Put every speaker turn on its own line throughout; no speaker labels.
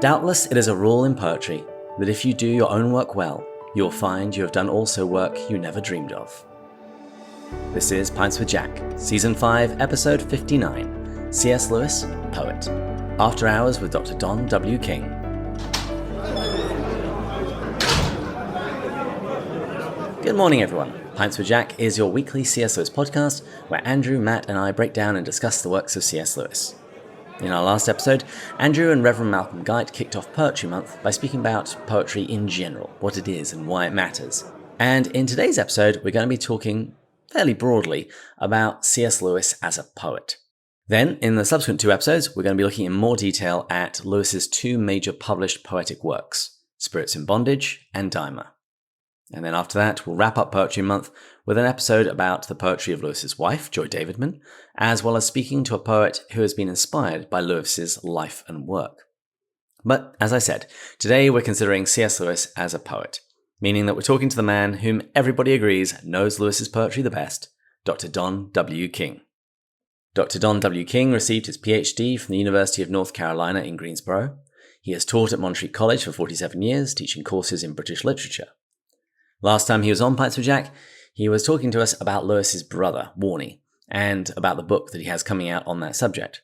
Doubtless it is a rule in poetry that if you do your own work well, you will find you have done also work you never dreamed of. This is Pints with Jack, Season 5, Episode 59, C.S. Lewis, Poet. After Hours with Dr. Don W. King. Good morning, everyone. Pints with Jack is your weekly C.S. Lewis podcast where Andrew, Matt, and I break down and discuss the works of C.S. Lewis. In our last episode, Andrew and Reverend Malcolm Guite kicked off Poetry Month by speaking about poetry in general, what it is and why it matters. And in today's episode, we're going to be talking fairly broadly about C.S. Lewis as a poet. Then, in the subsequent two episodes, we're going to be looking in more detail at Lewis's two major published poetic works, Spirits in Bondage and Dymer. And then after that, we'll wrap up Poetry Month with an episode about the poetry of Lewis's wife, Joy Davidman, as well as speaking to a poet who has been inspired by Lewis's life and work. But, as I said, today we're considering C.S. Lewis as a poet, meaning that we're talking to the man whom everybody agrees knows Lewis's poetry the best, Dr. Don W. King. Dr. Don W. King received his PhD from the University of North Carolina in Greensboro. He has taught at Montreat College for 47 years, teaching courses in British literature. Last time he was on Pints with Jack, he was talking to us about Lewis's brother, Warnie, and about the book that he has coming out on that subject.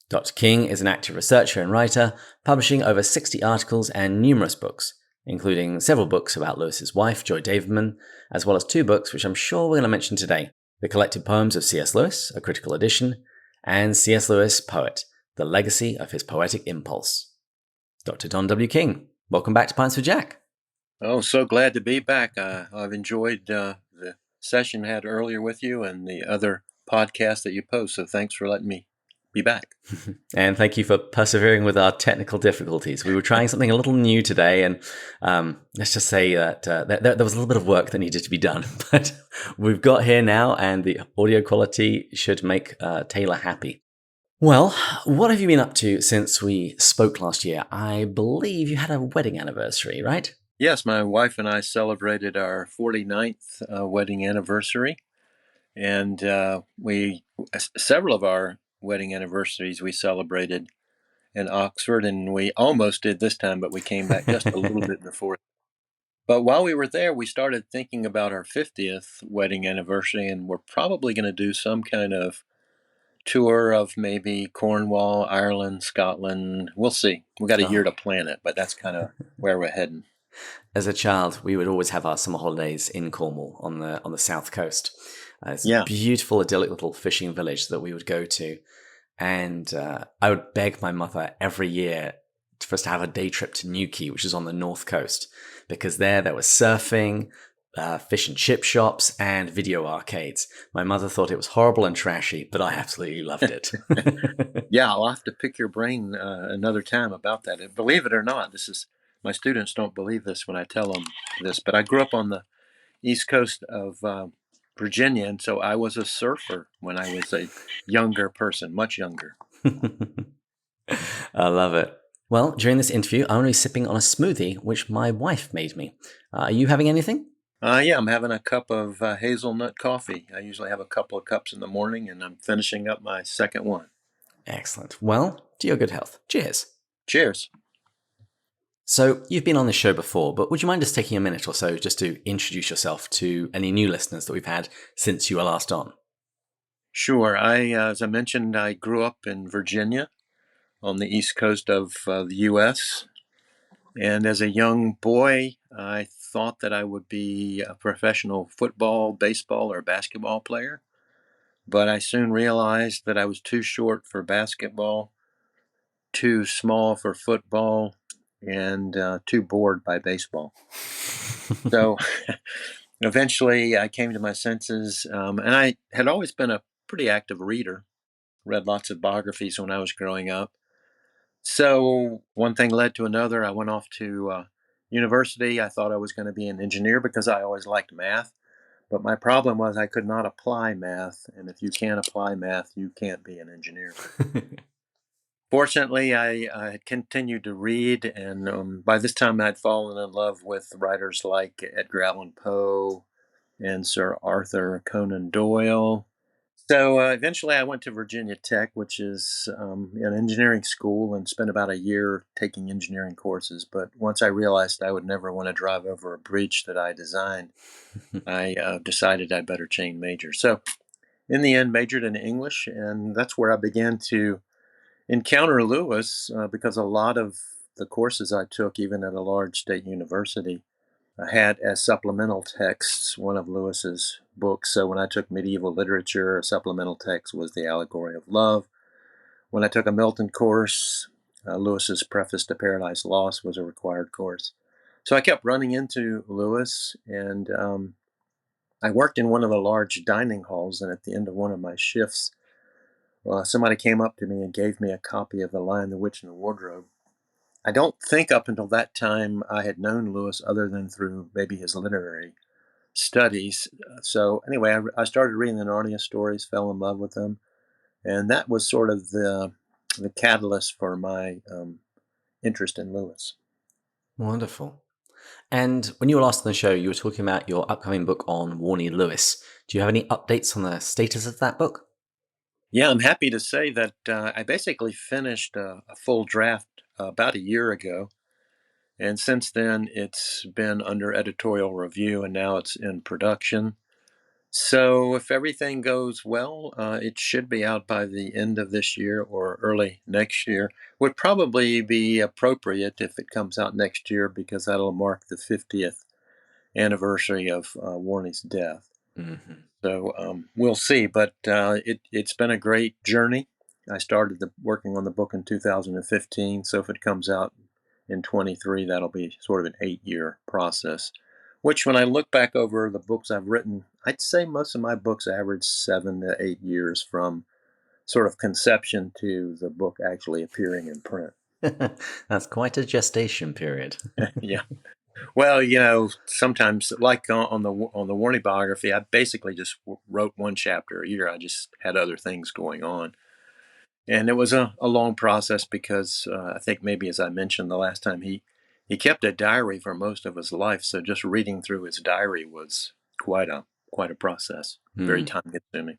Dr. King is an active researcher and writer, publishing over 60 articles and numerous books, including several books about Lewis's wife, Joy Davidman, as well as two books which I'm sure we're going to mention today, The Collected Poems of C.S. Lewis, a critical edition, and C.S. Lewis, Poet, The Legacy of His Poetic Impulse. Dr. Don W. King, welcome back to Pints with Jack.
Oh, so glad to be back. I've enjoyed the session I had earlier with you and the other podcasts that you post, so thanks for letting me be back.
And thank you for persevering with our technical difficulties. We were trying something a little new today, and let's just say that there was a little bit of work that needed to be done, but we've got here now, and the audio quality should make Taylor happy. Well, what have you been up to since we spoke last year? I believe you had a wedding anniversary, right?
Yes, my wife and I celebrated our 49th wedding anniversary, and several of our wedding anniversaries we celebrated in Oxford, and we almost did this time, but we came back just a little bit before. But while we were there, we started thinking about our 50th wedding anniversary, and we're probably going to do some kind of tour of maybe Cornwall, Ireland, Scotland. We'll see. We got a year to plan it, but that's kind of where we're heading.
As a child, we would always have our summer holidays in Cornwall on the south coast. It's a beautiful, idyllic little fishing village that we would go to. And I would beg my mother every year for us to have a day trip to Newquay, which is on the north coast, because there was surfing, fish and chip shops, and video arcades. My mother thought it was horrible and trashy, but I absolutely loved it.
Yeah, I'll have to pick your brain another time about that. And believe it or not, my students don't believe this when I tell them this, but I grew up on the east coast of Virginia, and so I was a surfer when I was a younger person, much younger.
I love it. Well, during this interview, I'm going to be sipping on a smoothie, which my wife made me. Are you having anything?
Yeah, I'm having a cup of hazelnut coffee. I usually have a couple of cups in the morning, and I'm finishing up my second one.
Excellent. Well, to your good health. Cheers.
Cheers.
So, you've been on this show before, but would you mind just taking a minute or so just to introduce yourself to any new listeners that we've had since you were last on?
Sure. As I mentioned, I grew up in Virginia on the east coast of the U.S., and as a young boy, I thought that I would be a professional football, baseball, or basketball player, but I soon realized that I was too short for basketball, too small for football, and too bored by baseball. So eventually I came to my senses, and I had always been a pretty active reader, read lots of biographies when I was growing up. So one thing led to another. I went off to university. I thought I was going to be an engineer because I always liked math. But my problem was I could not apply math. And if you can't apply math, you can't be an engineer. Fortunately, I continued to read, and by this time I'd fallen in love with writers like Edgar Allan Poe and Sir Arthur Conan Doyle. So eventually I went to Virginia Tech, which is an engineering school, and spent about a year taking engineering courses. But once I realized I would never want to drive over a bridge that I designed, I decided I'd better change major. So in the end, majored in English, and that's where I began to encounter Lewis because a lot of the courses I took, even at a large state university, had as supplemental texts one of Lewis's books. So when I took medieval literature, a supplemental text was The Allegory of Love. When I took a Milton course, Lewis's Preface to Paradise Lost was a required course. So I kept running into Lewis, and I worked in one of the large dining halls, and at the end of one of my shifts, somebody came up to me and gave me a copy of The Lion, the Witch, and the Wardrobe. I don't think up until that time I had known Lewis other than through maybe his literary studies. So anyway, I started reading the Narnia stories, fell in love with them, and that was sort of the catalyst for my interest in Lewis.
Wonderful. And when you were last on the show, you were talking about your upcoming book on Warnie Lewis. Do you have any updates on the status of that book?
Yeah, I'm happy to say that I basically finished a full draft about a year ago. And since then, it's been under editorial review and now it's in production. So, if everything goes well, it should be out by the end of this year or early next year. Would probably be appropriate if it comes out next year because that'll mark the 50th anniversary of Warnie's death.
Mm-hmm.
So we'll see, but it's been a great journey. I started working on the book in 2015, so if it comes out in 23, that'll be sort of an 8-year process. Which, when I look back over the books I've written, I'd say most of my books average 7 to 8 years from sort of conception to the book actually appearing in print.
That's quite a gestation period.
Yeah. Well, sometimes, like on the Warnie biography, I basically just wrote one chapter a year. I just had other things going on, and it was a long process because I think maybe, as I mentioned the last time, he kept a diary for most of his life. So just reading through his diary was quite a process, very time consuming.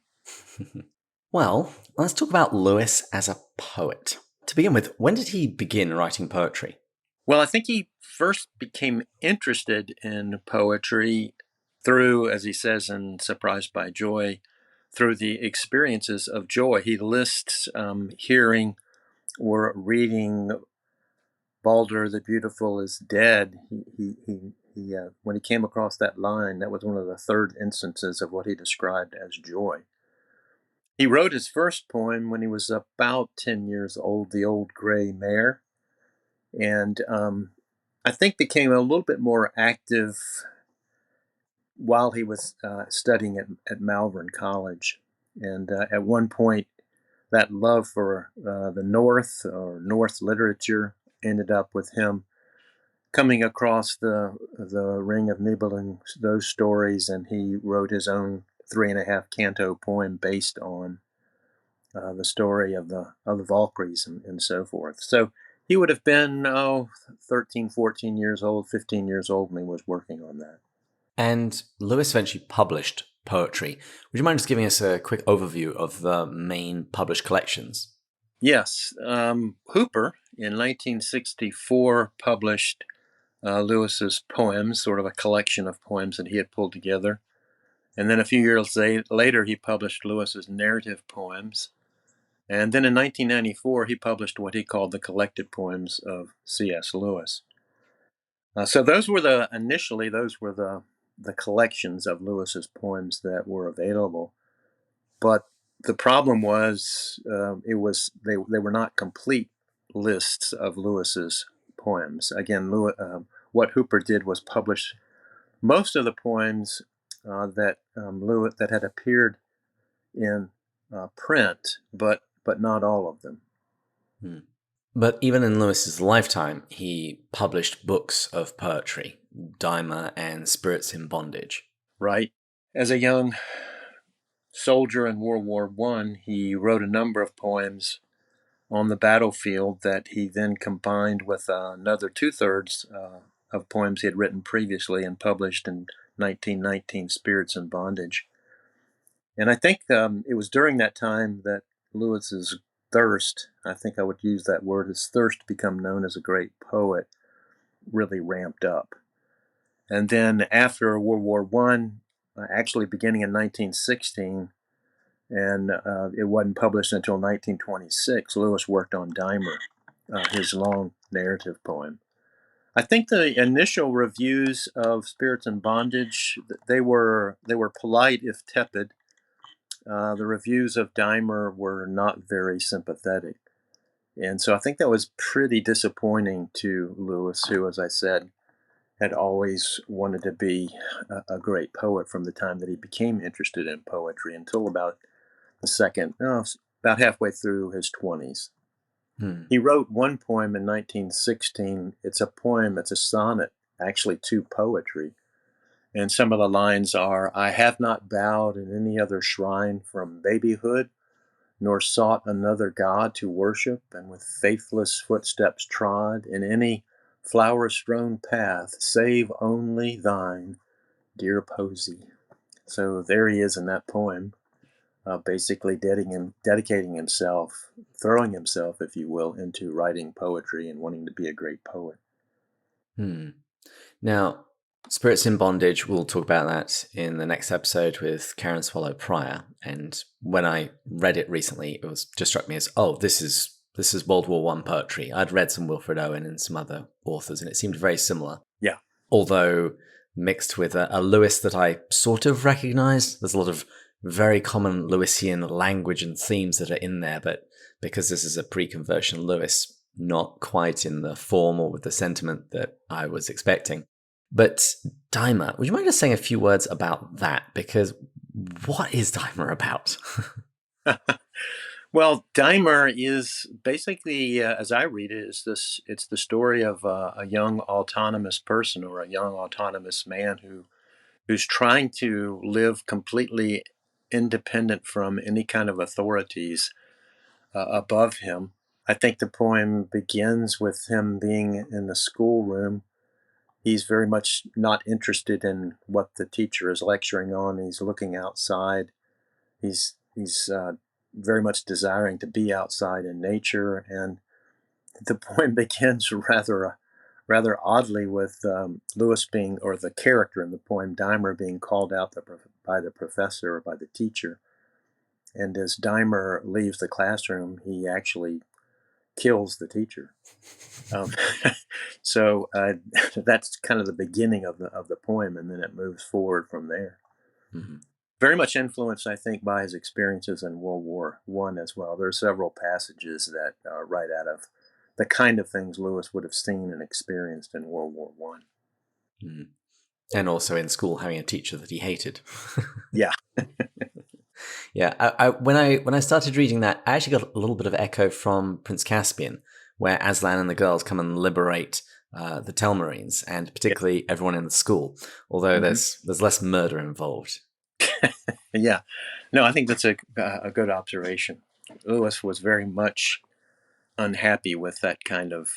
Well, let's talk about Lewis as a poet. To begin with, when did he begin writing poetry?
Well, I think he first became interested in poetry through, as he says in Surprised by Joy, through the experiences of joy. He lists hearing or reading Balder the Beautiful is dead. When he came across that line, that was one of the third instances of what he described as joy. He wrote his first poem when he was about 10 years old, The Old Gray Mare, and I think became a little bit more active while he was studying at Malvern College. And at one point, that love for the North or North literature ended up with him coming across the Ring of Nibelung, those stories, and he wrote his own 3.5 canto poem based on the story of the Valkyries and so forth. So he would have been 13, 14 years old, 15 years old when he was working on that.
And Lewis eventually published poetry. Would you mind just giving us a quick overview of the main published collections?
Yes, Hooper in 1964 published Lewis's poems, sort of a collection of poems that he had pulled together. And then a few years later, he published Lewis's narrative poems. And then in 1994, he published what he called the collected poems of C.S. Lewis. So those were the collections of Lewis's poems that were available. But the problem was they were not complete lists of Lewis's poems. Again, what Hooper did was publish most of the poems Lewis that had appeared in print, but not all of them.
Hmm. But even in Lewis's lifetime, he published books of poetry, Dymer and Spirits in Bondage.
Right. As a young soldier in World War I, he wrote a number of poems on the battlefield that he then combined with another 2/3 of poems he had written previously and published in 1919, Spirits in Bondage. And I think it was during that time that Lewis's thirst, I think I would use that word, his thirst to become known as a great poet, really ramped up. And then after World War One, actually beginning in 1916, and it wasn't published until 1926, Lewis worked on Dymer, his long narrative poem. I think the initial reviews of Spirits in Bondage, they were polite if tepid. The reviews of Dymer were not very sympathetic. And so I think that was pretty disappointing to Lewis, who, as I said, had always wanted to be a great poet from the time that he became interested in poetry until about about halfway through his 20s. He wrote one poem in 1916. It's a poem, it's a sonnet, actually to poetry. And some of the lines are, I have not bowed in any other shrine from babyhood, nor sought another God to worship, and with faithless footsteps trod in any flower-strewn path, save only thine, dear Posy. So there he is in that poem, basically dedicating himself, throwing himself, if you will, into writing poetry and wanting to be a great poet.
Now, Spirits in Bondage, we'll talk about that in the next episode with Karen Swallow Pryor. And when I read it recently, it was just struck me as, oh, this is World War One poetry. I'd read some Wilfred Owen and some other authors, and it seemed very similar.
Yeah.
Although mixed with a Lewis that I sort of recognized. There's a lot of very common Lewisian language and themes that are in there, but because this is a pre-conversion Lewis, not quite in the form or with the sentiment that I was expecting. But Dymer, would you mind just saying a few words about that? Because what is Dymer about?
Well, Dymer is basically, as I read it, it's the story of a young autonomous person or a young autonomous man who's trying to live completely independent from any kind of authorities above him. I think the poem begins with him being in the schoolroom. He's very much not interested in what the teacher is lecturing on. He's looking outside. He's very much desiring to be outside in nature, and the poem begins rather oddly with Lewis being, or the character in the poem, Dymer, being called out by the professor or by the teacher. And as Dymer leaves the classroom, he actually kills the teacher. So that's kind of the beginning of the poem, and then it moves forward from there. Mm-hmm. Very much influenced, I think, by his experiences in World War I as well. There are several passages that are right out of the kind of things Lewis would have seen and experienced in World War I.
Mm. And also in school, having a teacher that he hated.
Yeah.
Yeah, when I started reading that, I actually got a little bit of echo from Prince Caspian, where Aslan and the girls come and liberate the Telmarines, and particularly everyone in the school. Although there's less murder involved.
Yeah, no, I think that's a good observation. Lewis was very much unhappy with that kind of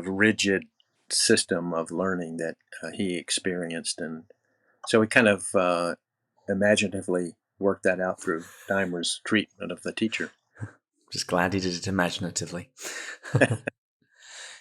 rigid system of learning that he experienced, and so he kind of imaginatively worked that out through Dymer's treatment of the teacher.
Just glad he did it imaginatively.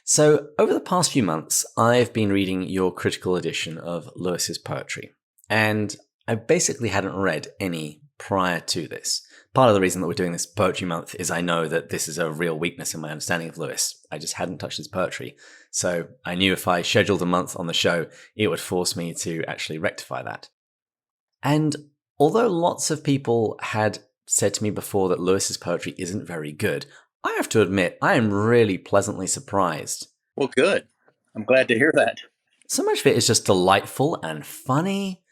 So, over the past few months, I've been reading your critical edition of Lewis's poetry, and I basically hadn't read any prior to this. Part of the reason that we're doing this poetry month is I know that this is a real weakness in my understanding of Lewis. I just hadn't touched his poetry. So I knew if I scheduled a month on the show, it would force me to actually rectify that. And although lots of people had said to me before that Lewis's poetry isn't very good, I have to admit, I am really pleasantly surprised.
Well, good. I'm glad to hear that.
So much of it is just delightful and funny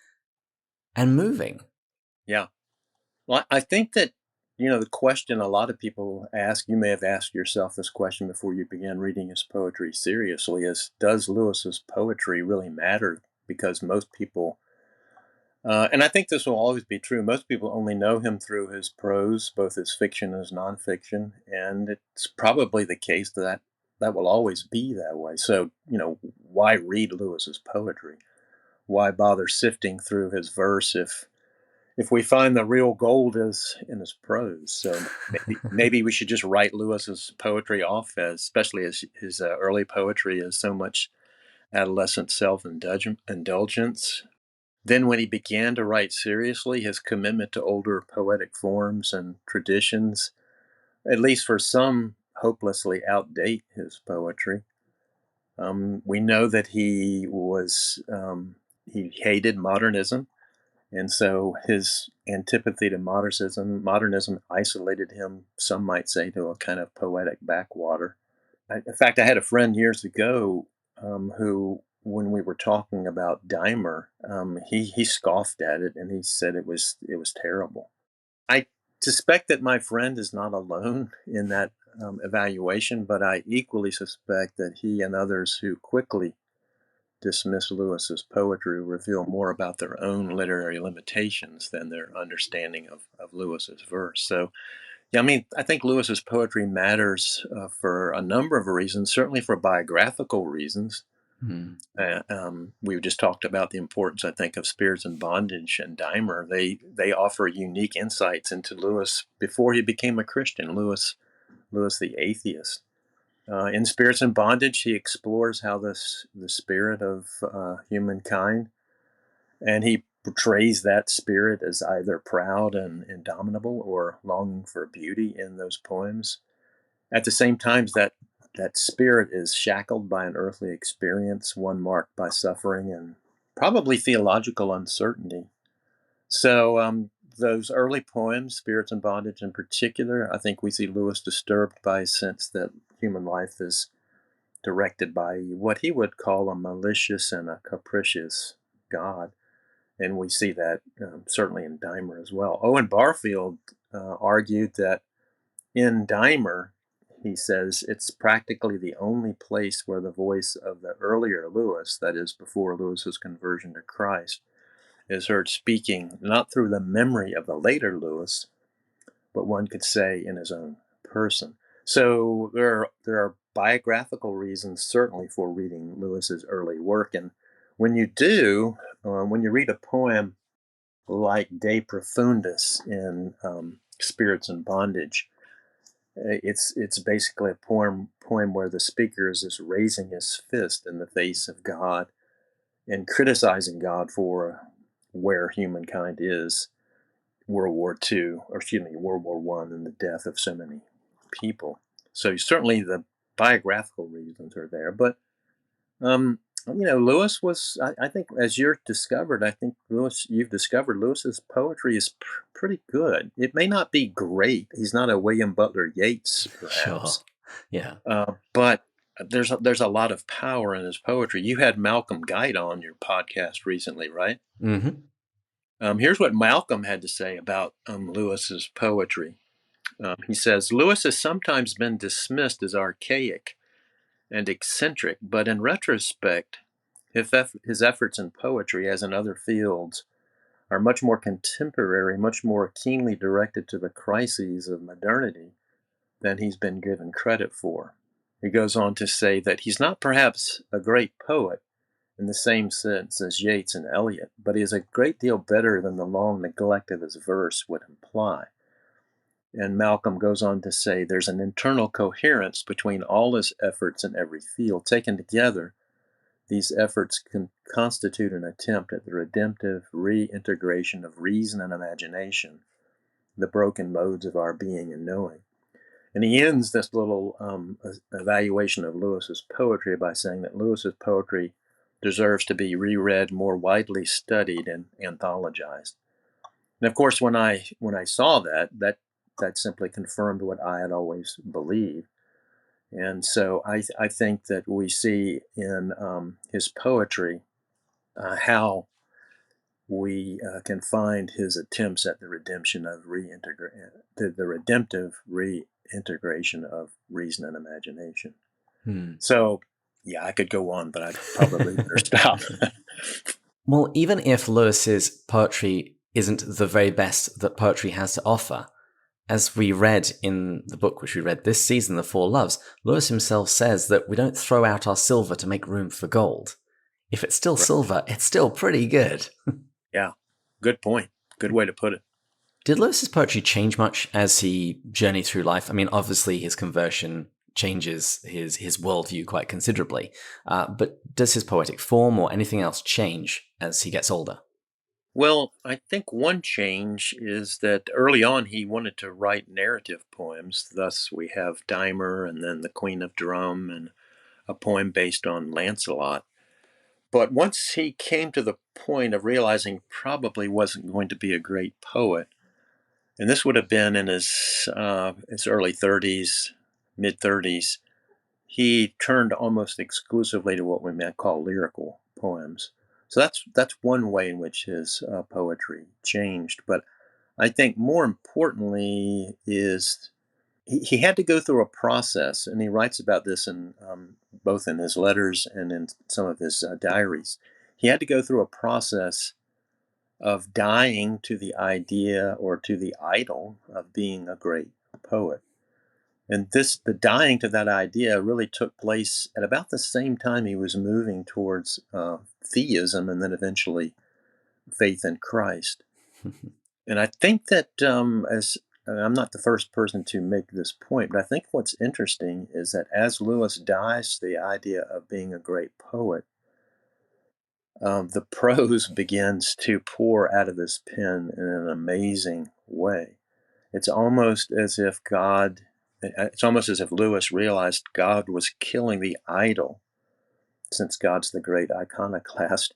and moving.
Yeah. Well, I think that, the question a lot of people ask, you may have asked yourself this question before you began reading his poetry seriously, is does Lewis's poetry really matter? Because most people, and I think this will always be true, most people only know him through his prose, both his fiction and his nonfiction, and it's probably the case that will always be that way. So, why read Lewis's poetry? Why bother sifting through his verse if if we find the real gold is in his prose. So maybe we should just write Lewis's poetry off, especially as his early poetry is so much adolescent self-indulgence. Then when he began to write seriously, his commitment to older poetic forms and traditions, at least for some, hopelessly outdate his poetry. We know that he hated modernism, and so his antipathy to modernism isolated him, some might say, to a kind of poetic backwater. In fact, I had a friend years ago who, when we were talking about Dymer, he scoffed at it and he said it was terrible. I suspect that my friend is not alone in that evaluation, but I equally suspect that he and others who quickly dismiss Lewis's poetry reveal more about their own literary limitations than their understanding of Lewis's verse. So, yeah, I mean, I think Lewis's poetry matters for a number of reasons, certainly for biographical reasons. We just talked about the importance, I think, of Spirits in Bondage and Dymer. They offer unique insights into Lewis before he became a Christian, Lewis the atheist. In Spirits in Bondage, he explores how the spirit of humankind, and he portrays that spirit as either proud and indomitable or longing for beauty in those poems. At the same time, that spirit is shackled by an earthly experience, one marked by suffering and probably theological uncertainty. So those early poems, Spirits in Bondage in particular, I think we see Lewis disturbed by a sense that human life is directed by what he would call a malicious and a capricious God. And we see that certainly in Dymer as well. Owen Barfield argued that in Dymer, he says, it's practically the only place where the voice of the earlier Lewis, that is, before Lewis's conversion to Christ, is heard speaking not through the memory of the later Lewis, but one could say in his own person. So there are biographical reasons certainly for reading Lewis's early work, and when you do, when you read a poem like De Profundis in Spirits in Bondage, it's basically a poem where the speaker is just raising his fist in the face of God and criticizing God for where humankind is, World War I, and the death of so many people. So certainly the biographical reasons are there, but Lewis was, I think, as you've discovered, Lewis's poetry is pretty good. It may not be great. He's not a William Butler Yeats, perhaps.
Sure. Yeah.
But there's a lot of power in his poetry. You had Malcolm Guite on your podcast recently, right?
Mm-hmm.
Here's what Malcolm had to say about Lewis's poetry. He says, Lewis has sometimes been dismissed as archaic and eccentric, but in retrospect, his efforts in poetry, as in other fields, are much more contemporary, much more keenly directed to the crises of modernity than he's been given credit for. He goes on to say that he's not perhaps a great poet in the same sense as Yeats and Eliot, but he is a great deal better than the long neglect of his verse would imply. And Malcolm goes on to say there's an internal coherence between all his efforts in every field. Taken together, these efforts can constitute an attempt at the redemptive reintegration of reason and imagination, the broken modes of our being and knowing. And he ends this little evaluation of Lewis's poetry by saying that Lewis's poetry deserves to be reread, more widely studied, and anthologized. And of course, when I saw that simply confirmed what I had always believed. And so I think that we see in his poetry how we can find his attempts at the redemptive reintegration of reason and imagination. So, yeah, I could go on, but I'd probably better stop.
Well, even if Lewis's poetry isn't the very best that poetry has to offer, as we read in the book which we read this season, The Four Loves, Lewis himself says that we don't throw out our silver to make room for gold. If it's still silver, it's still pretty good.
Yeah, good point. Good way to put it.
Did Lewis's poetry change much as he journeyed through life? I mean, obviously his conversion changes his worldview quite considerably, but does his poetic form or anything else change as he gets older?
Well, I think one change is that early on he wanted to write narrative poems. Thus, we have Dymer and then The Queen of Drum and a poem based on Lancelot. But once he came to the point of realizing probably wasn't going to be a great poet, and this would have been in his early 30s, mid 30s, he turned almost exclusively to what we might call lyrical poems. So that's one way in which his poetry changed. But I think more importantly is he had to go through a process, and he writes about this in both in his letters and in some of his diaries. He had to go through a process of dying to the idea or to the idol of being a great poet. And the dying to that idea really took place at about the same time he was moving towards theism and then eventually faith in Christ. And I think that as I'm not the first person to make this point, but I think what's interesting is that as Lewis dies, the idea of being a great poet, the prose begins to pour out of his pen in an amazing way. It's almost as if Lewis realized God was killing the idol, since God's the great iconoclast.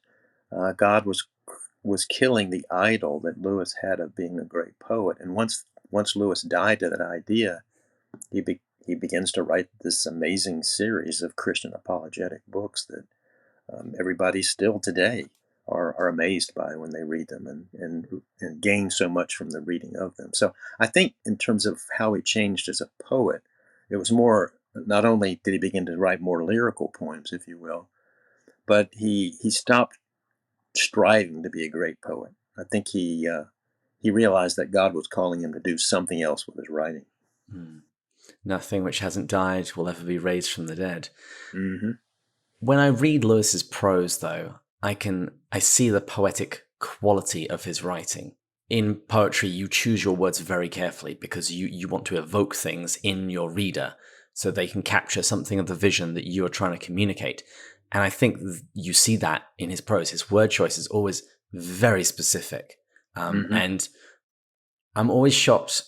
God was killing the idol that Lewis had of being a great poet. And once Lewis died to that idea, he begins to write this amazing series of Christian apologetic books that everybody still today are amazed by when they read them and gain so much from the reading of them. So I think in terms of how he changed as a poet, it was more, not only did he begin to write more lyrical poems, if you will, but he stopped striving to be a great poet. I think he realized that God was calling him to do something else with his writing.
Nothing which hasn't died will ever be raised from the dead.
Mm-hmm.
When I read Lewis's prose, though, I see the poetic quality of his writing. In poetry, you choose your words very carefully because you want to evoke things in your reader so they can capture something of the vision that you are trying to communicate. And I think you see that in his prose. His word choice is always very specific. And I'm always shocked.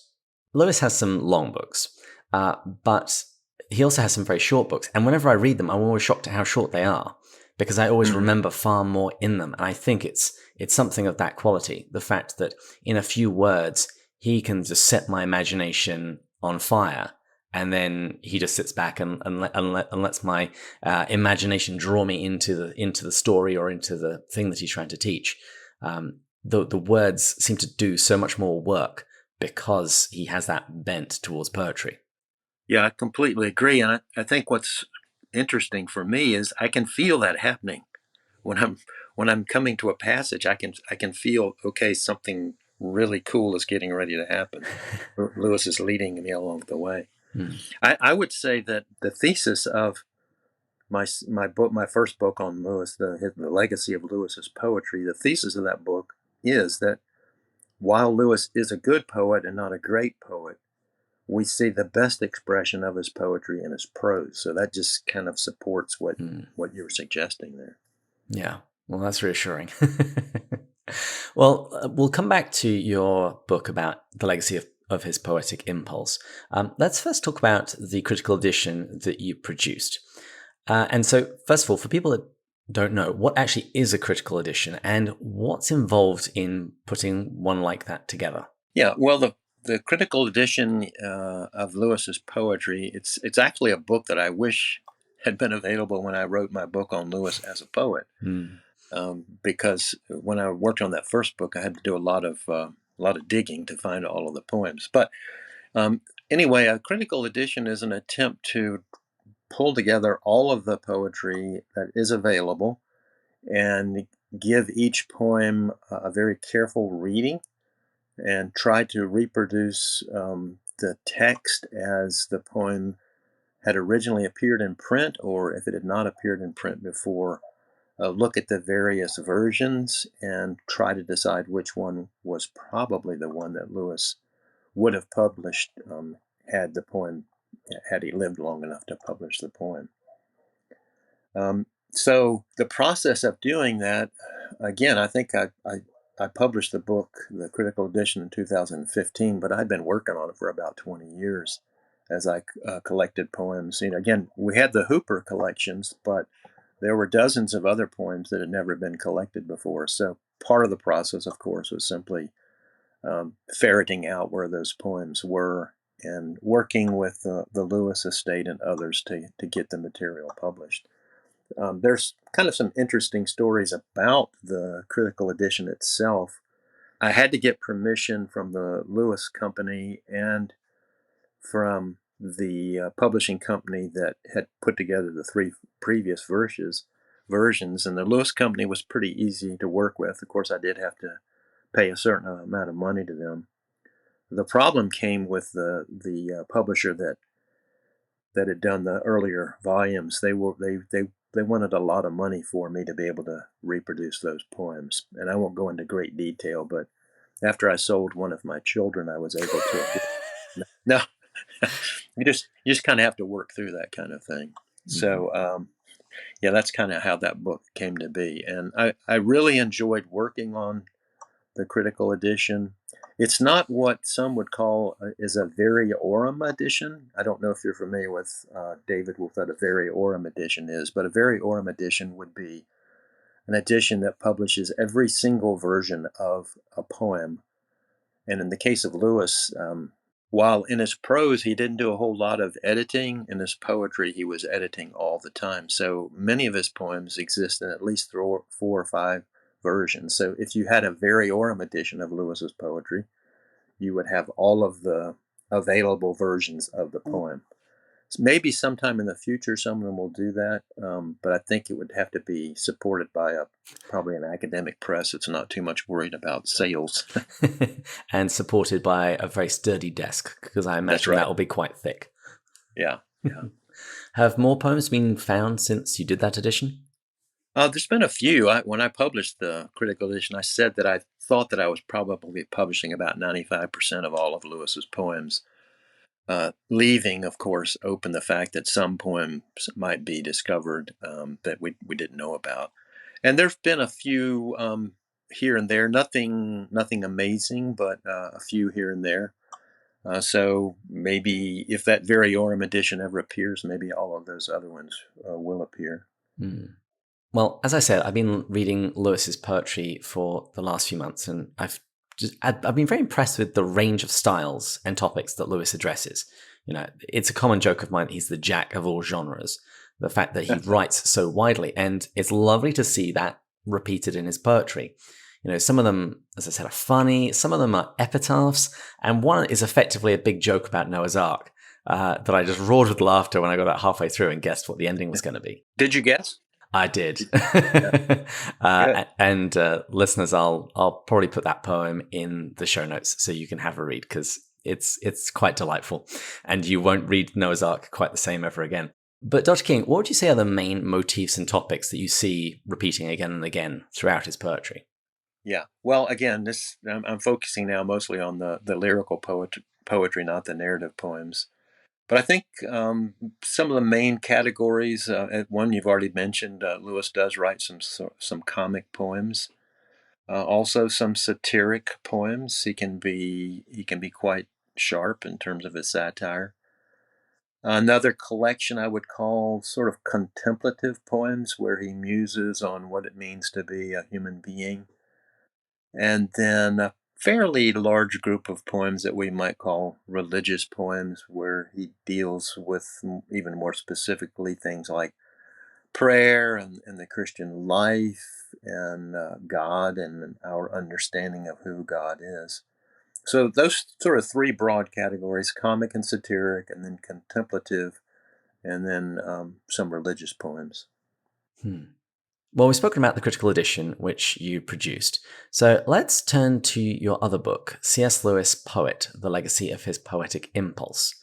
Lewis has some long books, but he also has some very short books. And whenever I read them, I'm always shocked at how short they are because I always remember far more in them. And I think it's something of that quality. The fact that in a few words, he can just set my imagination on fire. And then he just sits back and lets my imagination draw me into the story or into the thing that he's trying to teach. The words seem to do so much more work because he has that bent towards poetry.
Yeah, I completely agree. And I think what's interesting for me is I can feel that happening when I'm coming to a passage. I can feel, okay, something really cool is getting ready to happen. Lewis is leading me along the way. I would say that the thesis of my first book on Lewis, the legacy of Lewis's poetry, the thesis of that book is that while Lewis is a good poet and not a great poet, we see the best expression of his poetry in his prose. So that just kind of supports what you were suggesting there.
Yeah, well, that's reassuring. Well, we'll come back to your book about the legacy of his poetic impulse. Let's first talk about the critical edition that you produced. And so, first of all, for people that don't know, what actually is a critical edition and what's involved in putting one like that together?
Yeah, well, the critical edition of Lewis's poetry, it's actually a book that I wish had been available when I wrote my book on Lewis as a poet. Because when I worked on that first book, I had to do a lot of digging to find all of the poems. But anyway, a critical edition is an attempt to pull together all of the poetry that is available and give each poem a very careful reading and try to reproduce the text as the poem had originally appeared in print, or if it had not appeared in print before, look at the various versions and try to decide which one was probably the one that Lewis would have published had he lived long enough to publish the poem. So the process of doing that, again, I think I published the book, the critical edition, in 2015, but I'd been working on it for about 20 years as I collected poems. Again, we had the Hooper collections, but there were dozens of other poems that had never been collected before. So part of the process, of course, was simply ferreting out where those poems were and working with the Lewis estate and others to get the material published. There's kind of some interesting stories about the critical edition itself. I had to get permission from the Lewis Company and from the publishing company that had put together the three previous versions, and the Lewis Company was pretty easy to work with. Of course, I did have to pay a certain amount of money to them. The problem came with the publisher that had done the earlier volumes. They wanted a lot of money for me to be able to reproduce those poems, and I won't go into great detail. But after I sold one of my children, I was able to. No, you just kind of have to work through that kind of thing. Mm-hmm. So yeah, that's kind of how that book came to be, and I really enjoyed working on the critical edition. It's not what some would call is a variorum edition. I don't know if you're familiar with, David, with what a variorum edition is, but a variorum edition would be an edition that publishes every single version of a poem. And in the case of Lewis, while in his prose he didn't do a whole lot of editing, in his poetry he was editing all the time. So many of his poems exist in at least four or five versions. So if you had a variorum edition of Lewis's poetry, you would have all of the available versions of the poem. So maybe sometime in the future someone will do that, but I think it would have to be supported by probably an academic press that's not too much worried about sales.
And supported by a very sturdy desk, because I imagine that will be quite thick.
Yeah.
Have more poems been found since you did that edition?
There's been a few. When I published the critical edition, I said that I thought that I was probably publishing about 95% of all of Lewis's poems, leaving, of course, open the fact that some poems might be discovered that we didn't know about. And there's been a few here and there, nothing amazing, but a few here and there. So maybe if that variorum edition ever appears, maybe all of those other ones will appear.
Mm. Well, as I said, I've been reading Lewis's poetry for the last few months, and I've been very impressed with the range of styles and topics that Lewis addresses. It's a common joke of mine that he's the jack of all genres. The fact that he writes so widely, and it's lovely to see that repeated in his poetry. Some of them, as I said, are funny. Some of them are epitaphs, and one is effectively a big joke about Noah's Ark that I just roared with laughter when I got about halfway through and guessed what the ending was going to be.
Did you guess?
I did. And listeners, I'll probably put that poem in the show notes so you can have a read, because it's quite delightful, and you won't read Noah's Ark quite the same ever again. But Dr. King, what would you say are the main motifs and topics that you see repeating again and again throughout his poetry?
Yeah. Well, again, I'm focusing now mostly on the lyrical poetry, not the narrative poems. But I think some of the main categories, one you've already mentioned, Lewis does write some comic poems, also some satiric poems. He can be quite sharp in terms of his satire. Another collection I would call sort of contemplative poems, where he muses on what it means to be a human being. And then a fairly large group of poems that we might call religious poems, where he deals with even more specifically things like prayer and the Christian life and God and our understanding of who God is. So those sort of three broad categories: comic and satiric, and then contemplative, and then some religious poems.
Well, we've spoken about the critical edition, which you produced. So let's turn to your other book, C.S. Lewis, Poet, The Legacy of His Poetic Impulse.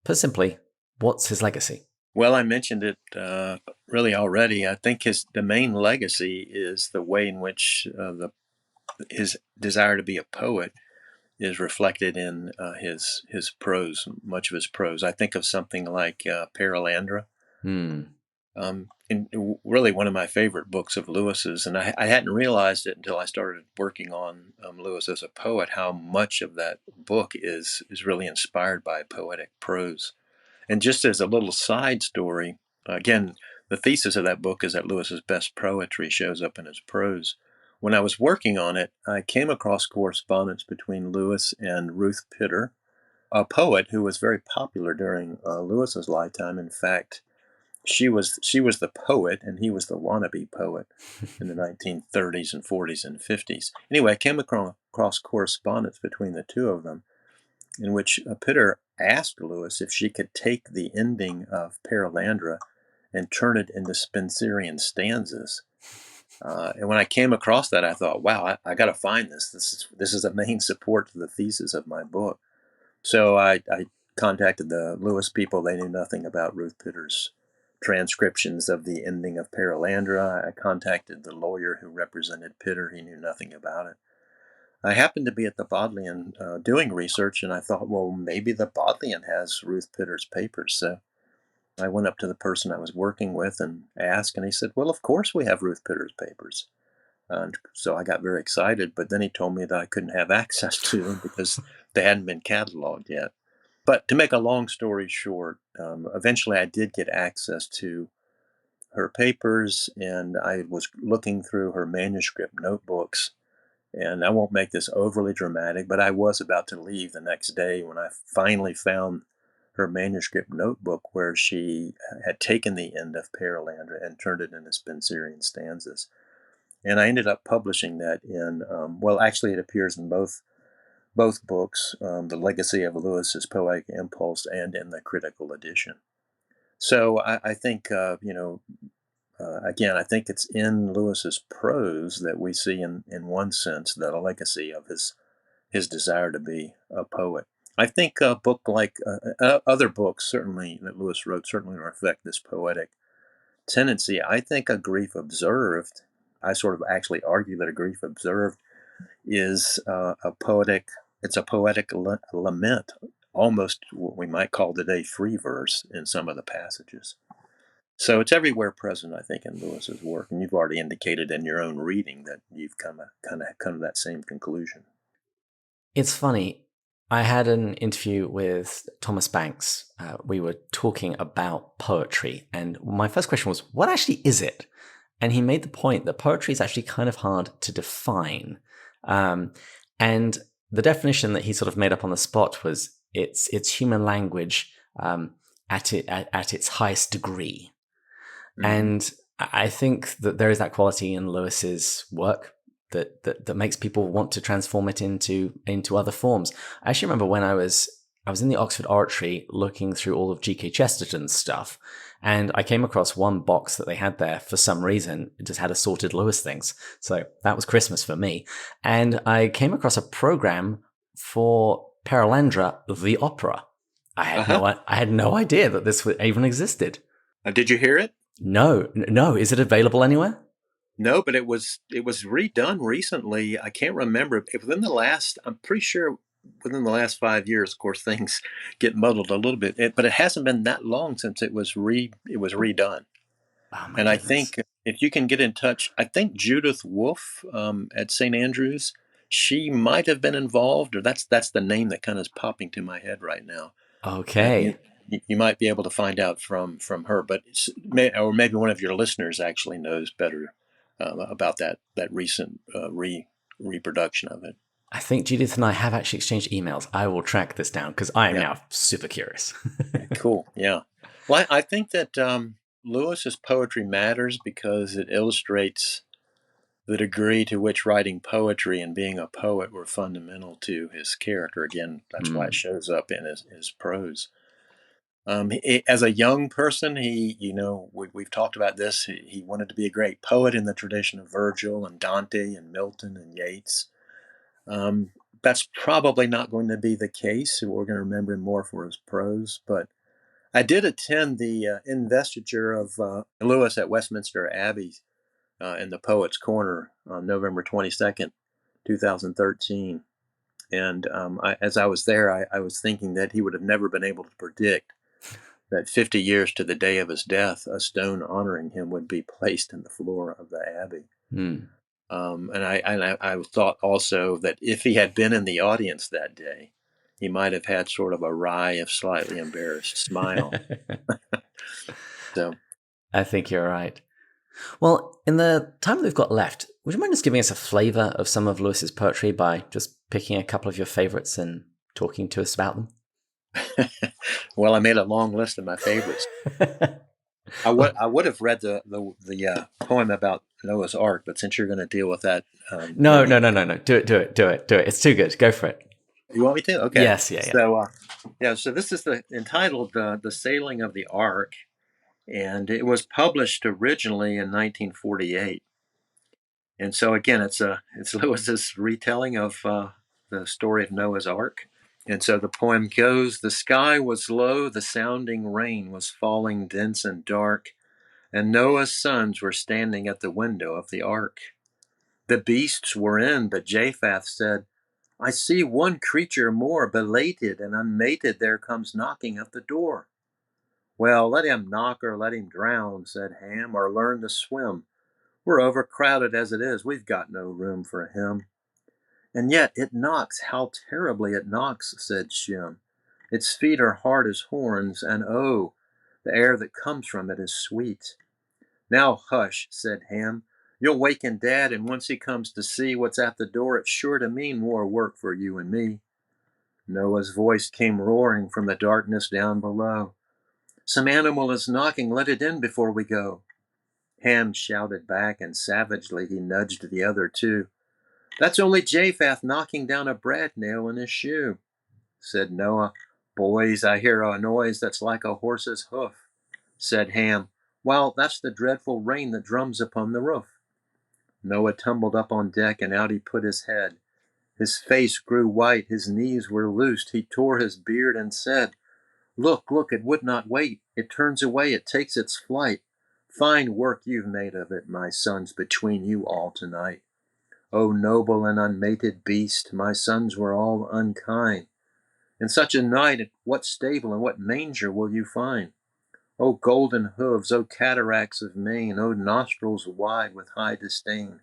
Put simply, what's his legacy?
Well, I mentioned it really already. I think the main legacy is the way in which his desire to be a poet is reflected in his prose, much of his prose. I think of something like Paralandra,
Hmm.
and really one of my favorite books of Lewis's. And I hadn't realized it until I started working on Lewis as a poet, how much of that book is really inspired by poetic prose. And just as a little side story, again, the thesis of that book is that Lewis's best poetry shows up in his prose. When I was working on it, I came across correspondence between Lewis and Ruth Pitter, a poet who was very popular during Lewis's lifetime. In fact, she was the poet and he was the wannabe poet in the 1930s and 40s and 50s. Anyway, I came across correspondence between the two of them in which Pitter asked Lewis if she could take the ending of Paralandra and turn it into Spenserian stanzas. And when I came across that, I thought, wow, I got to find this. This is a main support to the thesis of my book. So I contacted the Lewis people. They knew nothing about Ruth Pitter's transcriptions of the ending of Paralandra. I contacted the lawyer who represented Pitter. He knew nothing about it. I happened to be at the Bodleian doing research, and I thought, well, maybe the Bodleian has Ruth Pitter's papers. So I went up to the person I was working with and asked, and he said, well, of course we have Ruth Pitter's papers. And so I got very excited, but then he told me that I couldn't have access to them because they hadn't been cataloged yet. But to make a long story short, eventually I did get access to her papers, and I was looking through her manuscript notebooks. And I won't make this overly dramatic, but I was about to leave the next day when I finally found her manuscript notebook where she had taken the end of Paralandra and turned it into Spenserian stanzas. And I ended up publishing that in, well, actually, it appears in both books, The Legacy of Lewis's Poetic Impulse and in the critical edition. So I think, again, I think it's in Lewis's prose that we see, in one sense, the legacy of his desire to be a poet. I think a book like other books, certainly that Lewis wrote, certainly reflect this poetic tendency. I think A Grief Observed, I sort of actually argue that A Grief Observed is a poetic. It's a poetic lament, almost what we might call today free verse in some of the passages. So it's everywhere present, I think, in Lewis's work, and you've already indicated in your own reading that you've kind of come to that same conclusion.
It's funny. I had an interview with Thomas Banks. We were talking about poetry, and my first question was, what actually is it? And he made the point that poetry is actually kind of hard to define. And the definition that he sort of made up on the spot was it's human language at its highest degree.
Mm-hmm.
And I think that there is that quality in Lewis's work that makes people want to transform it into other forms. I actually remember when I was in the Oxford Oratory looking through all of G.K. Chesterton's stuff, and I came across one box that they had there for some reason. It just had assorted Lewis things. So that was Christmas for me. And I came across a program for Paralandra, the opera.
Uh-huh.
I had no idea that this even existed.
Did you hear it?
No. Is it available anywhere?
No, but it was redone recently. I can't remember. Within the last, I'm pretty sure within the last 5 years. Of course, things get muddled a little bit, but it hasn't been that long since it was redone.
Oh my
And I
goodness.
think if you can get in touch, I think Judith Wolfe at St. Andrews, she might have been involved, or that's the name that kind of is popping to my head right now. And
Okay.
you might be able to find out from her, but or maybe one of your listeners actually knows better about that recent reproduction of it.
I think Judith and I have actually exchanged emails. I will track this down because I am
Yeah,
now super curious.
cool. Yeah. Well, I think that Lewis's poetry matters because it illustrates the degree to which writing poetry and being a poet were fundamental to his character. Again, that's why it
Hmm.
shows up in his prose. As a young person, we've talked about this. He wanted to be a great poet in the tradition of Virgil and Dante and Milton and Yeats. Um, that's probably not going to be the case. We're going to remember him more for his prose, but I did attend the investiture of Lewis at Westminster Abbey in the Poets' Corner on November 22nd, 2013. And as I was there, I was thinking that he would have never been able to predict that 50 years to the day of his death, a stone honoring him would be placed in the floor of the Abbey.
Hmm.
I thought also that if he had been in the audience that day, he might have had sort of a wry of slightly embarrassed smile. So,
I think you're right. Well, in the time that we've got left, would you mind just giving us a flavor of some of Lewis's poetry by just picking a couple of your favorites and talking to us about them?
well, I made a long list of my favorites.
Well,
I would have read the poem about Noah's Ark, but since you're going to deal with that,
no, no, no, no, no. Do it. It's too good. Go for it.
you want me to? Okay.
Yes, yeah.
So, so this is entitled "The Sailing of the Ark," and it was published originally in 1948. And so again, it's Lewis's retelling of the story of Noah's Ark. And so the poem goes: The sky was low, the sounding rain was falling dense and dark, and Noah's sons were standing at the window of the ark. The beasts were in, but Japheth said, I see one creature more, belated and unmated there comes knocking at the door. Well, let him knock or let him drown, said Ham, or learn to swim. We're overcrowded as it is. We've got no room for him. And yet it knocks. How terribly it knocks, said Shem. Its feet are hard as horns, and oh, the air that comes from it is sweet. Now hush, said Ham. You'll waken Dad, and once he comes to see what's at the door, it's sure to mean more work for you and me. Noah's voice came roaring from the darkness down below. Some animal is knocking. Let it in before we go. Ham shouted back, and savagely he nudged the other two. That's only Japheth knocking down a brad nail in his shoe. Said Noah. Boys, I hear a noise that's like a horse's hoof. Said Ham. Well, that's the dreadful rain that drums upon the roof. Noah tumbled up on deck, and out he put his head. His face grew white, his knees were loosed. He tore his beard and said, Look, look, it would not wait. It turns away, it takes its flight. Fine work you've made of it, my sons, between you all tonight. O noble and unmated beast, my sons were all unkind. In such a night, at what stable and what manger will you find? O golden hooves, O cataracts of mane, O nostrils wide with high disdain,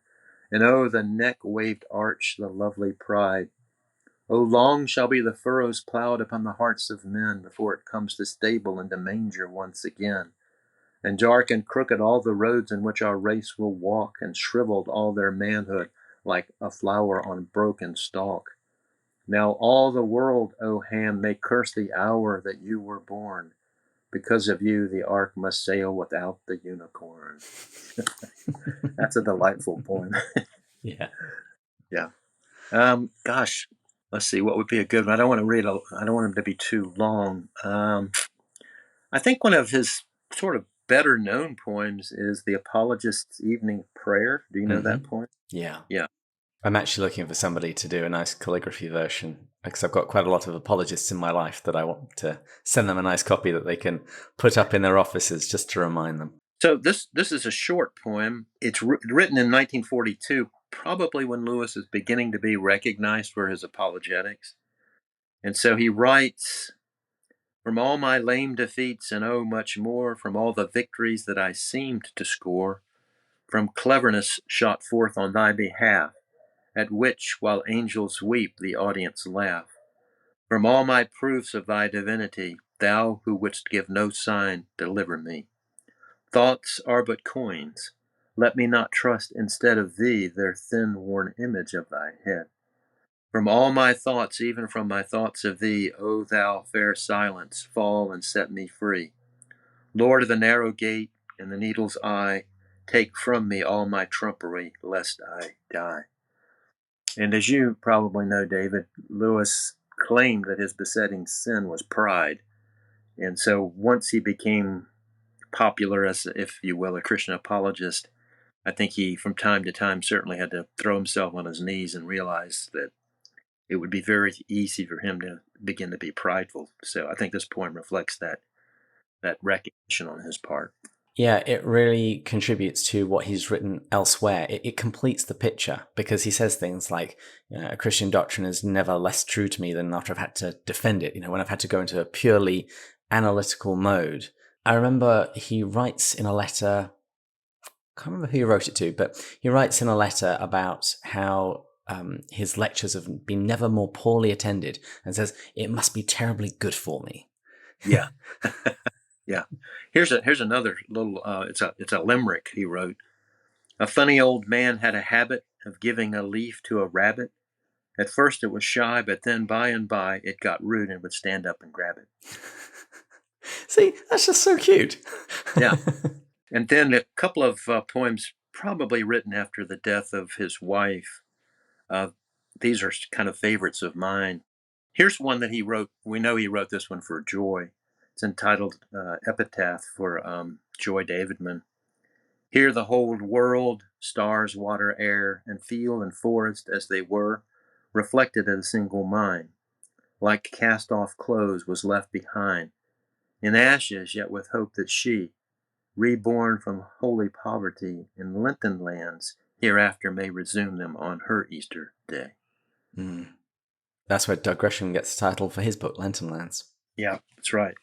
and O the neck waved arch, the lovely pride. O long shall be the furrows plowed upon the hearts of men before it comes to stable and to manger once again. And dark and crooked all the roads in which our race will walk, and shriveled all their manhood like a flower on broken stalk. Now all the world, O Ham, may curse the hour that you were born. Because of you, the ark must sail without the unicorn. That's a delightful poem.
Yeah.
Yeah. Gosh, let's see. What would be a good one? I don't want to I don't want him to be too long. I think one of his sort of better known poems is the Apologist's Evening Prayer. Do you know that poem?
Yeah.
Yeah.
I'm actually looking for somebody to do a nice calligraphy version because I've got quite a lot of apologists in my life that I want to send them a nice copy that they can put up in their offices just to remind them.
So this is a short poem. It's written in 1942, probably when Lewis is beginning to be recognized for his apologetics. And so he writes, From all my lame defeats and oh much more, from all the victories that I seemed to score, from cleverness shot forth on thy behalf, at which, while angels weep, the audience laugh. From all my proofs of thy divinity, thou who wouldst give no sign, deliver me. Thoughts are but coins. Let me not trust instead of thee their thin worn image of thy head. From all my thoughts, even from my thoughts of thee, O thou fair silence, fall and set me free. Lord of the narrow gate and the needle's eye, take from me all my trumpery, lest I die. And as you probably know, David, Lewis claimed that his besetting sin was pride. And so once he became popular as, if you will, a Christian apologist, I think he, from time to time, certainly had to throw himself on his knees and realize that it would be very easy for him to begin to be prideful. So I think this poem reflects that. that recognition on his part.
Yeah, it really contributes to what he's written elsewhere. It completes the picture because he says things like, a Christian doctrine is never less true to me than after I've had to defend it, when I've had to go into a purely analytical mode. I remember he writes in a letter, I can't remember who he wrote it to, but he writes in a letter about how his lectures have been never more poorly attended and says, it must be terribly good for me.
Yeah. Yeah. Here's another little, it's a limerick he wrote. A funny old man had a habit of giving a leaf to a rabbit. At first it was shy, but then by and by it got rude and would stand up and grab it.
See, that's just so cute.
Yeah. And then a couple of poems probably written after the death of his wife. These are kind of favorites of mine. Here's one that he wrote. We know he wrote this one for Joy. It's entitled Epitaph for Joy Davidman. Here the whole world, stars, water, air, and field and forest as they were, reflected in a single mind, like cast-off clothes was left behind, in ashes yet with hope that she, reborn from holy poverty in Lenten lands, hereafter may resume them on her Easter day.
Mm. That's where Doug Gresham gets the title for his book, Lenten Lands.
Yeah, that's right.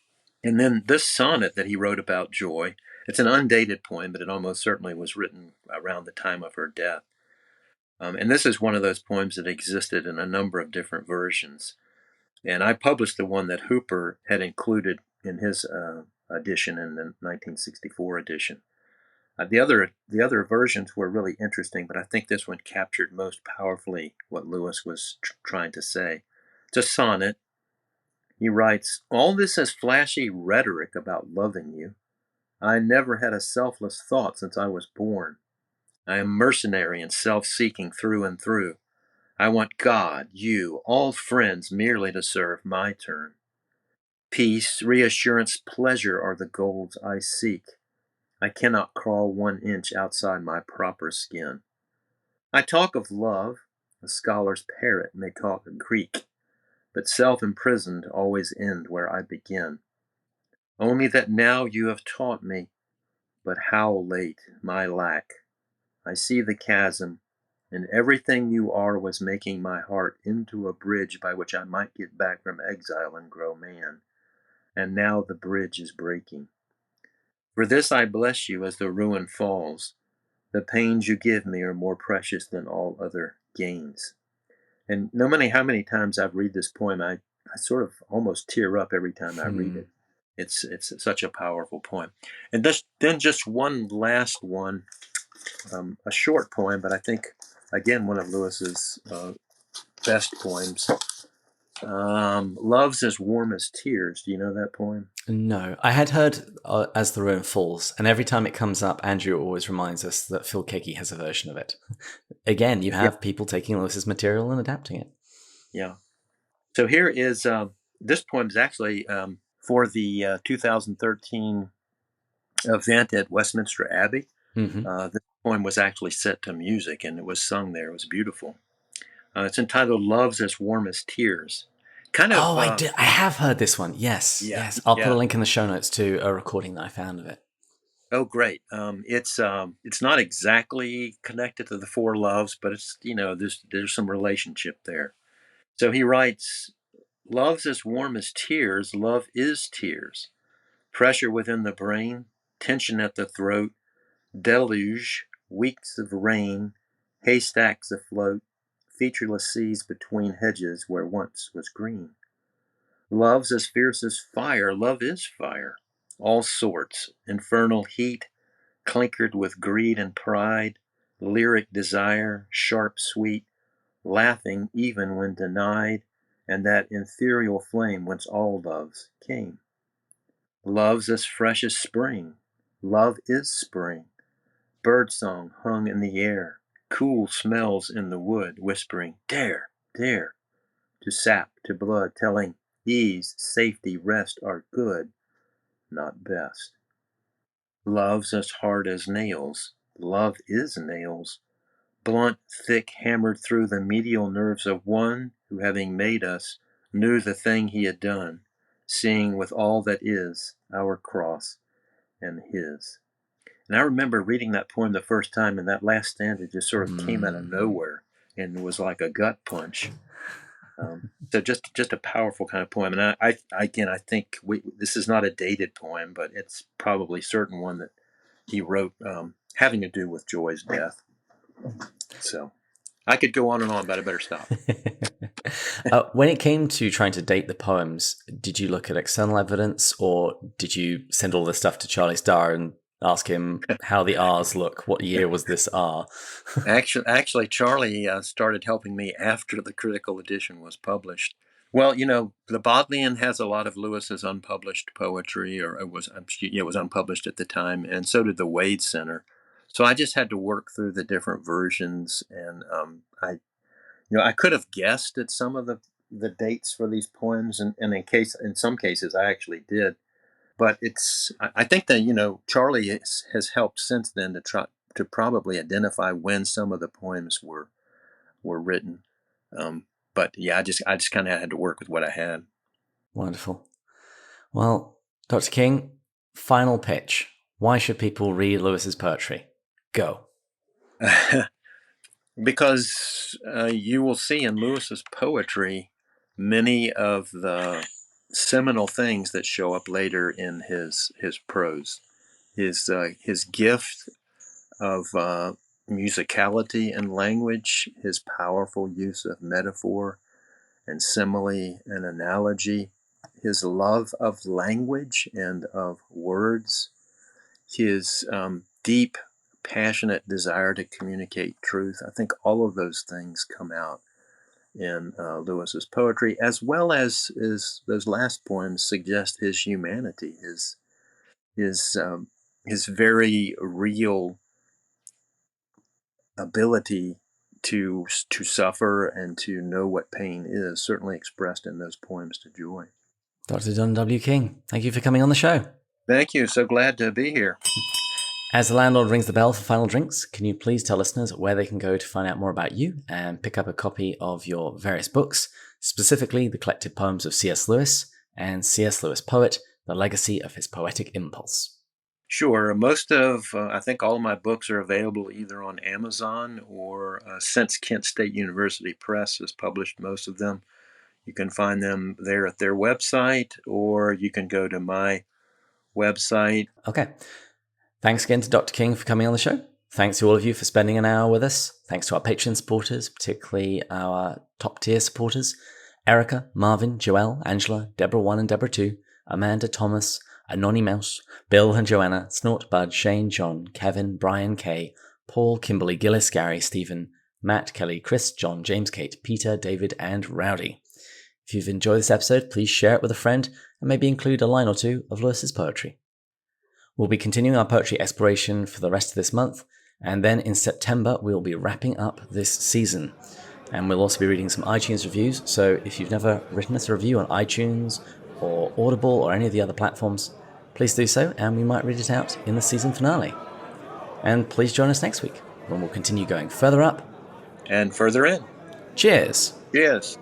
And then this sonnet that he wrote about Joy, it's an undated poem, but it almost certainly was written around the time of her death. And this is one of those poems that existed in a number of different versions. And I published the one that Hooper had included in his edition, in the 1964 edition. The other versions were really interesting, but I think this one captured most powerfully what Lewis was trying to say. It's a sonnet. He writes, all this is flashy rhetoric about loving you. I never had a selfless thought since I was born. I am mercenary and self-seeking through and through. I want God, you, all friends merely to serve my turn. Peace, reassurance, pleasure are the goals I seek. I cannot crawl 1 inch outside my proper skin. I talk of love, a scholar's parrot may talk Greek, but self-imprisoned always end where I begin. Only that now you have taught me, but how late, my lack. I see the chasm, and everything you are was making my heart into a bridge by which I might get back from exile and grow man. And now the bridge is breaking. For this I bless you as the ruin falls. The pains you give me are more precious than all other gains. And no matter how many times I've read this poem, I sort of almost tear up every time I read it. It's such a powerful poem. And then just one last one, a short poem, but I think, again, one of Lewis's best poems. Love's as warm as tears. Do you know that poem?
No, I had heard As the Ruin Falls, and every time it comes up, Andrew always reminds us that Phil Keaggy has a version of it. Again, you have people taking Lewis's material and adapting it.
Yeah. So here is, this poem is actually for the 2013 event at Westminster Abbey. This poem was actually set to music, and it was sung there. It was beautiful. It's entitled "Love's as Warm as Tears."
I have heard this one. Yes, yes. I'll put a link in the show notes to a recording that I found of it.
Oh, great! It's not exactly connected to the Four Loves, but it's there's some relationship there. So he writes, "Love's as warm as tears. Love is tears. Pressure within the brain, tension at the throat, deluge, weeks of rain, haystacks afloat, featureless seas between hedges where once was green. Love's as fierce as fire, love is fire, all sorts, infernal heat, clinkered with greed and pride, lyric desire, sharp sweet, laughing even when denied, and that ethereal flame whence all loves came. Love's as fresh as spring, love is spring, birdsong hung in the air, cool smells in the wood, whispering, dare, dare, to sap, to blood, telling ease, safety, rest are good, not best. Love's as hard as nails, love is nails, blunt, thick, hammered through the medial nerves of one who, having made us, knew the thing he had done, seeing with all that is our cross and his. And I remember reading that poem the first time, and that last stanza just sort of came out of nowhere and was like a gut punch. So just a powerful kind of poem. And I think this is not a dated poem, but it's probably certain one that he wrote having to do with Joy's death. So I could go on, but I better stop.
When it came to trying to date the poems, did you look at external evidence, or did you send all this stuff to Charlie Starr and ask him how the R's look? What year was this R?
Actually, Charlie started helping me after the critical edition was published. Well, the Bodleian has a lot of Lewis's unpublished poetry, or it was unpublished at the time, and so did the Wade Center. So I just had to work through the different versions, and I could have guessed at some of the dates for these poems, and in some cases I actually did. But I think that Charlie has helped since then to try to probably identify when some of the poems were written. But yeah, I just kind of had to work with what I had.
Wonderful. Well, Dr. King, final pitch. Why should people read Lewis's poetry? Go.
Because you will see in Lewis's poetry many of the seminal things that show up later in his prose. His gift of musicality and language, his powerful use of metaphor and simile and analogy, his love of language and of words, his deep, passionate desire to communicate truth. I think all of those things come out in Lewis's poetry, as well as those last poems suggest his humanity, his very real ability to suffer and to know what pain is, certainly expressed in those poems to Joy.
Dr. John W. King, thank you for coming on the show.
Thank you. So glad to be here.
As the landlord rings the bell for final drinks, can you please tell listeners where they can go to find out more about you and pick up a copy of your various books, specifically the collected poems of C.S. Lewis and C.S. Lewis Poet, The Legacy of His Poetic Impulse?
Sure. I think all of my books are available either on Amazon or since Kent State University Press has published most of them. You can find them there at their website, or you can go to my website.
Okay. Thanks again to Dr. King for coming on the show. Thanks to all of you for spending an hour with us. Thanks to our Patreon supporters, particularly our top tier supporters, Erica, Marvin, Joelle, Angela, Deborah 1 and Deborah 2, Amanda, Thomas, Anony Mouse, Bill and Joanna, Snort, Bud, Shane, John, Kevin, Brian, Kay, Paul, Kimberly, Gillis, Gary, Stephen, Matt, Kelly, Chris, John, James, Kate, Peter, David, and Rowdy. If you've enjoyed this episode, please share it with a friend and maybe include a line or two of Lewis's poetry. We'll be continuing our poetry exploration for the rest of this month, and then in September we'll be wrapping up this season. And we'll also be reading some iTunes reviews, so if you've never written us a review on iTunes or Audible or any of the other platforms, please do so, and we might read it out in the season finale. And please join us next week, when we'll continue going further up
and further in.
Cheers!
Cheers!